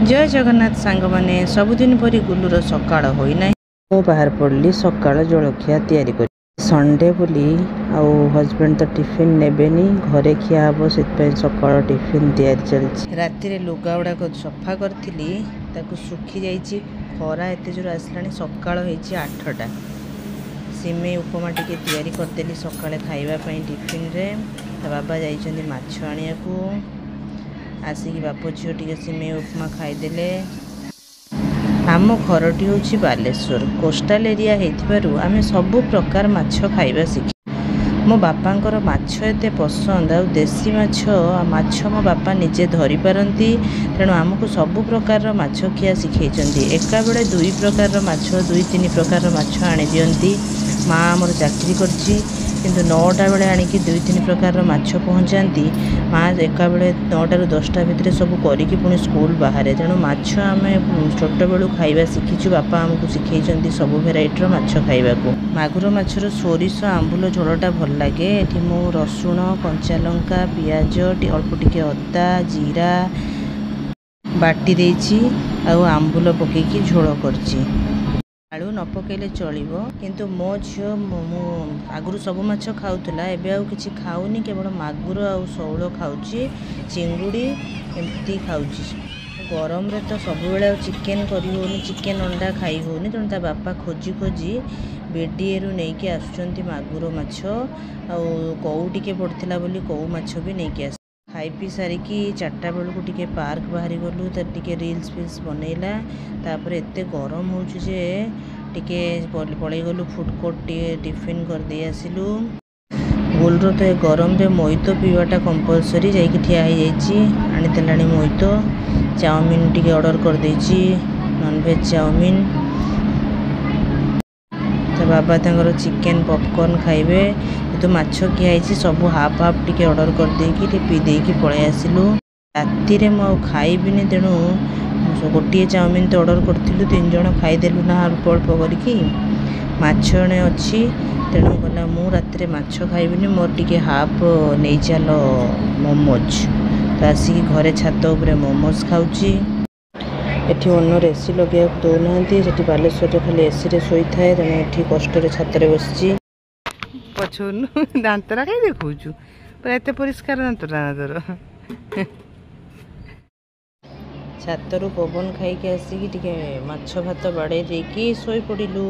जय जगन्नाथ सांग माने सबुदिन परी गुलूर सकाळ होई ना मो बाहर पड़ली सकाळ जलखिया तैयारी कर संडे बोली आउ हस्बैंड तो टिफिन नेबेनी घरे खिया हम से सकाळ टिफिन तैयारी चलती राति लुगा गुड़ाक सफा करी सुखी जाइए खरा एत जोर आसला सकाळ होइछि 8टा सिमेई उपमा टिके तैयारी करदेली सकाळे खाइबापी टिफिन रे बाबा जाइछन्ति माछ आनियाकू आसिक बाप झील टे सिमेई उपमा खाईदे। आम घरटी हूँ बालेश्वर कोस्टाल एरिया होइथिबारु आमे सबु प्रकार माछ खाइबा शिखी मो बापांकर माछ एते पसंद आ देसी माछ मो बापा निजे धरी पारंती तेणु आमको सबु प्रकार माछ खिया शिखैचंती एका बेले 2 प्रकार माछ 2-3 प्रकार माछ आनी दियंती माँ आमर चाकरी करची किंतु 9टा बेले आनिकी 2-3 प्रकार माछ पहुँचाती माँ एका बेले 9टा ରୁ 10टा भितर सब करिकी पुणी स्कूल बाहर तेणु माछ आम छोट बेलू खाइबा शिखीचु बापा आमको शिखैचंती सब भेराइटर माछ खाइबाकू मागुर माछर सोरिष आंबुल झोलटा भल लगे एठी मो रसुण कंचा लंका पियाज अल्प टिके अदा जीरा बाटी देइछि आ आंबुल पकेकी झोल करछि आलू न पकेले चलिबो किंतु मो झियो आगुरु सब माछ खाउतला एबे आउ किछि खाउनी केवल मागुर आ शौल खाउछि चिंगुड़ी एमती खाउछि गरम रे तो सब बेले चिकेन करी होनी चिकेन अंडा खाई होनी तेणु ता बापा खोजी खोजी बेडीएरु नेइके आसुचंती मागुर माछ आ कौ टिके पड़थिला बोली कौ माछ भी नेइके आस खाई पी सारिकी 4टा बेलू टिके पार्क बाहरी गलु टिके रील्स फिल्स बनैला तापर एते गरम होउछु जे टिके पळै गलु फूड कोर्ट टिफिन कर दे आसिलु गोलरो तो गरम रे मोइतो पीवाटा कंपलसरी जाइकी ठिया हो जाइछि आनी देलानी मोइतो चाउमिन टिके ऑर्डर कर देछि नॉनवेज चाउमिन तो बाबा तंगर चिकेन पॉपकॉर्न खाइबे तो माछ किया सब हाफ हाफ टिके ऑर्डर कर देकी पी देकी पळै आसिलु राति रे मो खाइबिनी तेणु गोटे चाउमिन तो ऑर्डर करथिलु 3 जण खाइदेलु ना अल्प अल्प करिकी माछ ने अच्छी तेणु गला मु राति माछ खाइबिनी मोर टिके हाफ नहीं चल मोमोज तो आसिक घरे छात उपरे मोमोज खाउची एठी ओनर एसी लगे दौना से बालेश्वर खाली एसी रे शोई थाए तेणु एठी कष्ट छात बसची पछुन दांतरा कहीं देखु एत परिष्कार दांतरा तोर छातरू पवन खाई आसिकी माछ भात बाड़े देकी शोई पड़िलु।